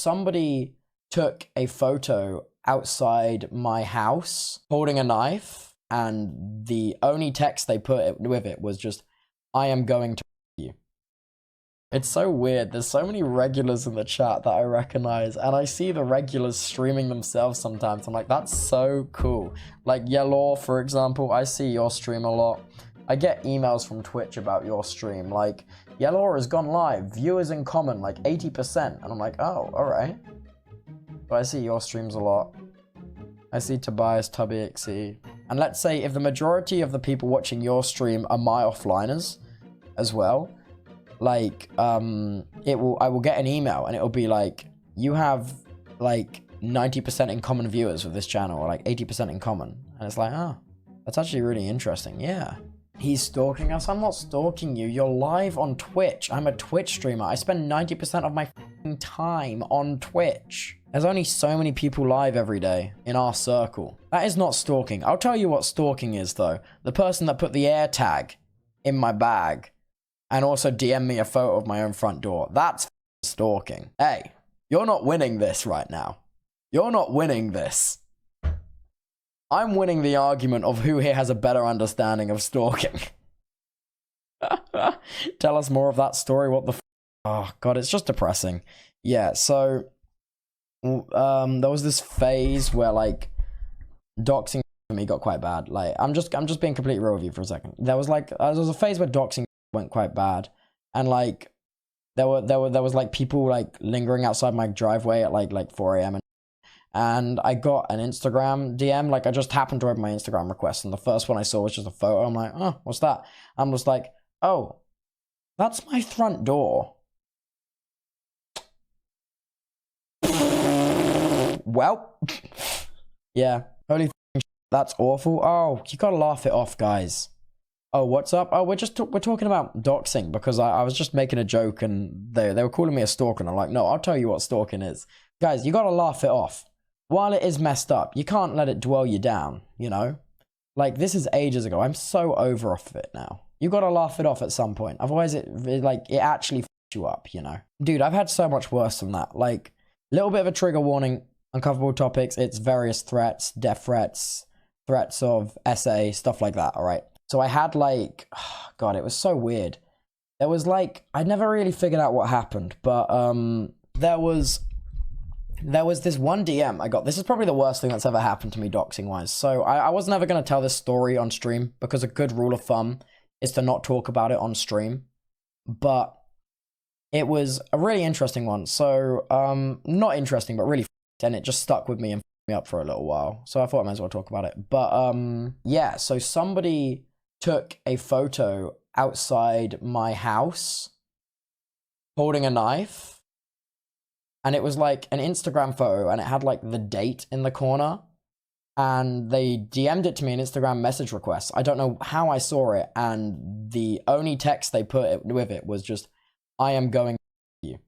somebody took a photo outside my house holding a knife, and the only text they put with it was just, I am going to you. It's so weird. There's so many regulars in the chat that I recognize, and I see the regulars streaming themselves sometimes. I'm like, that's so cool. Like Yellow, for example, I see your stream a lot. I get emails from Twitch about your stream, like, Yellow has gone live, viewers in common, like 80%. And I'm like, oh, all right. But I see your streams a lot. I see Tobias, Tubby, and let's say if the majority of the people watching your stream are my offliners as well, like, I will get an email and it'll be like, you have like 90% in common viewers with this channel, or like 80% in common. And it's like, oh, that's actually really interesting. Yeah. He's stalking us. I'm not stalking you. You're live on Twitch. I'm a Twitch streamer. I spend 90% of my time on Twitch. There's only so many people live every day in our circle. That is not stalking. I'll tell you what stalking is, though. The person that put the air tag in my bag and also DM me a photo of my own front door. That's stalking. Hey, you're not winning this right now. You're not winning this. I'm winning the argument of who here has a better understanding of stalking. Tell us more of that story. What the oh god, it's just depressing. Yeah, so there was this phase where like doxing for me got quite bad. Like I'm just being completely real with you for a second. There was a phase where doxing went quite bad, and like there was like people like lingering outside my driveway at like 4 a.m. And I got an Instagram DM. Like, I just happened to open my Instagram request, and the first one I saw was just a photo. I'm like, oh, what's that? I'm just like, oh, that's my front door. Well, yeah, holy that's awful. Oh, you gotta laugh it off, guys. Oh, what's up? Oh, we're talking about doxing because I was just making a joke, and they were calling me a stalker, and I'm like, no, I'll tell you what stalking is. Guys, you gotta laugh it off. While it is messed up, you can't let it dwell you down, you know? Like, this is ages ago. I'm so over off of it now. You gotta laugh it off at some point. Otherwise, it actually f***s you up, you know? Dude, I've had so much worse than that. Like, little bit of a trigger warning, uncomfortable topics, it's various threats, death threats, threats of SA, stuff like that, alright? So I had like, oh god, it was so weird. There was like, I never really figured out what happened, but there was this one DM I got. This is probably the worst thing that's ever happened to me doxing wise. So I was never going to tell this story on stream because a good rule of thumb is to not talk about it on stream. But it was a really interesting one. So not interesting, but really and it just stuck with me and me up for a little while. So I thought I might as well talk about it. But yeah, so somebody took a photo outside my house holding a knife. And it was like an Instagram photo, and it had like the date in the corner. And they DM'd it to me in Instagram message requests. I don't know how I saw it. And the only text they put with it was just, I am going to you.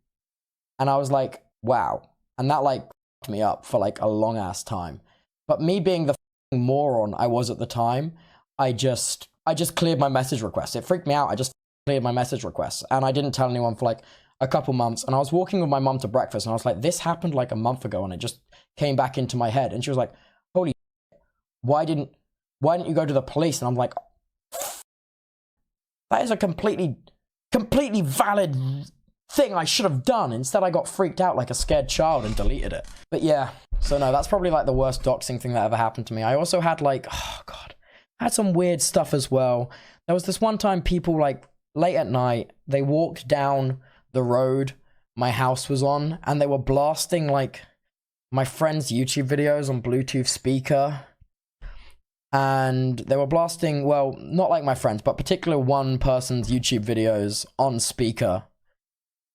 And I was like, wow. And that like fucked me up for like a long ass time. But me being the moron I was at the time, I just cleared my message request. It freaked me out. I just cleared my message request. And I didn't tell anyone for like a couple months, and I was walking with my mum to breakfast, and I was like, this happened like a month ago, and it just came back into my head. And she was like, holy shit, why didn't you go to the police? And I'm like, that is a completely valid thing I should have done. Instead, I got freaked out like a scared child and deleted it. But yeah, so no, that's probably like the worst doxing thing that ever happened to me. I also had like, oh god, I had some weird stuff as well. There was this one time people like late at night, they walked down the road my house was on, and they were blasting like my friend's YouTube videos on Bluetooth speaker. And they were blasting, well, not like my friends, but particular one person's YouTube videos on speaker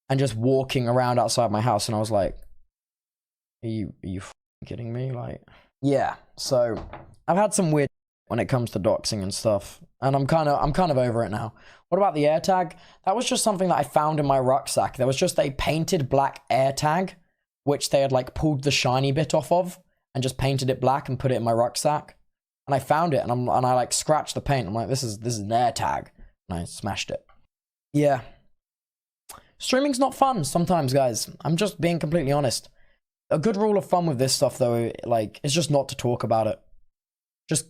and just walking around outside my house. And I was like, are you kidding me? Like, yeah. So I've had some weird when it comes to doxing and stuff, and I'm kind of over it now. What about the AirTag? That was just something that I found in my rucksack. There was just a painted black AirTag, which they had like pulled the shiny bit off of and just painted it black and put it in my rucksack. And I found it, and I like scratched the paint. I'm like, this is an AirTag, and I smashed it. Yeah. Streaming's not fun sometimes, guys. I'm just being completely honest. A good rule of thumb with this stuff, though, like, is just not to talk about it. Just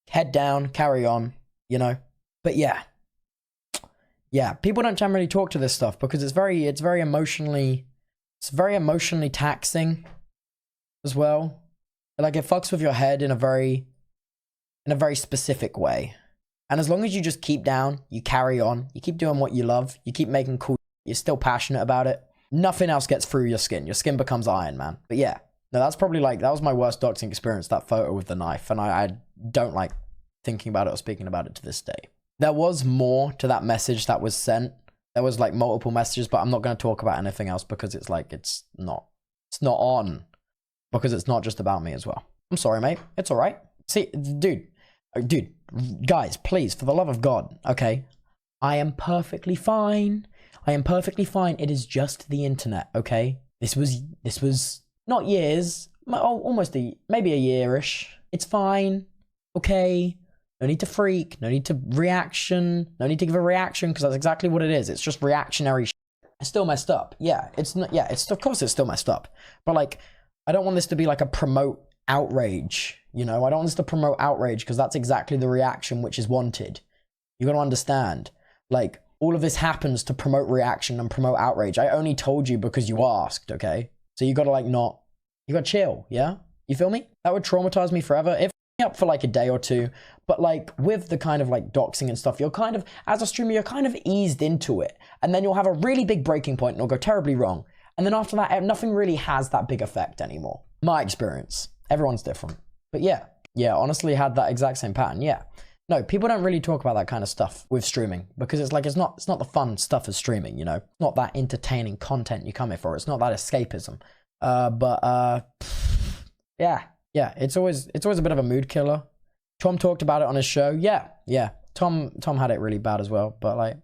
head down, carry on, you know? But yeah. Yeah, people don't generally talk to this stuff because it's very emotionally taxing as well. Like, it fucks with your head in a very specific way. And as long as you just keep down, you carry on, you keep doing what you love, you keep making cool, you're still passionate about it, nothing else gets through your skin. Your skin becomes iron, man. But yeah, no, that's probably like, that was my worst doxing experience, that photo with the knife. And I don't like thinking about it or speaking about it to this day. There was more to that message that was sent. There was like multiple messages, but I'm not going to talk about anything else because it's like, it's not on. Because it's not just about me as well. I'm sorry, mate. It's all right. See, dude, guys, please, for the love of God, okay? I am perfectly fine. I am perfectly fine. It is just the internet, okay? This was not years, almost maybe a year-ish. It's fine, okay? No need to freak, no need to reaction, no need to give a reaction, because that's exactly what it is. It's just reactionary shit. It's still messed up. Yeah, it's not, yeah, it's, of course it's still messed up. But like, I don't want this to be like a promote outrage, you know? I don't want this to promote outrage, because that's exactly the reaction which is wanted. You gotta understand. Like, all of this happens to promote reaction and promote outrage. I only told you because you asked, okay? So you gotta like not, you gotta chill, yeah? You feel me? That would traumatize me forever. If up for like a day or two, but like with the kind of like doxing and stuff, you're kind of, as a streamer, you're kind of eased into it. And then you'll have a really big breaking point and it'll go terribly wrong. And then after that, nothing really has that big effect anymore. My experience. Everyone's different. But yeah, honestly had that exact same pattern, yeah. No, people don't really talk about that kind of stuff with streaming because it's like, it's not the fun stuff of streaming, you know? It's not that entertaining content you come here for. It's not that escapism. Yeah, it's always a bit of a mood killer. Tom talked about it on his show. Yeah. Tom had it really bad as well, but like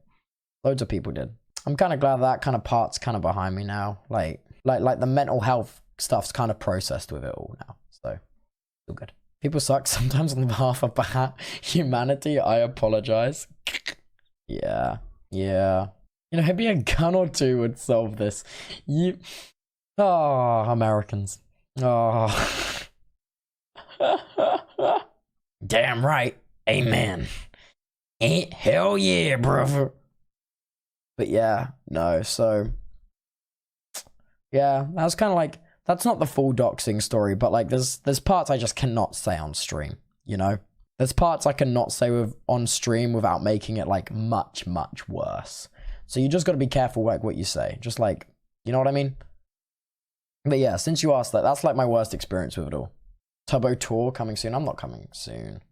loads of people did. I'm kind of glad that kind of part's kind of behind me now. Like the mental health stuff's kind of processed with it all now. So feel good. People suck sometimes on behalf of humanity. I apologize. Yeah. You know, maybe a gun or two would solve this. Americans. Damn right. Amen. Hell yeah, brother. But yeah, no, so yeah, that's kind of like, that's not the full doxing story, but like there's parts I just cannot say on stream, you know? There's parts I cannot say on stream without making it like much worse. So you just got to be careful like what you say. Just like, you know what I mean? But yeah, since you asked that, that's like my worst experience with it all. Tubbo tour coming soon. I'm not coming soon.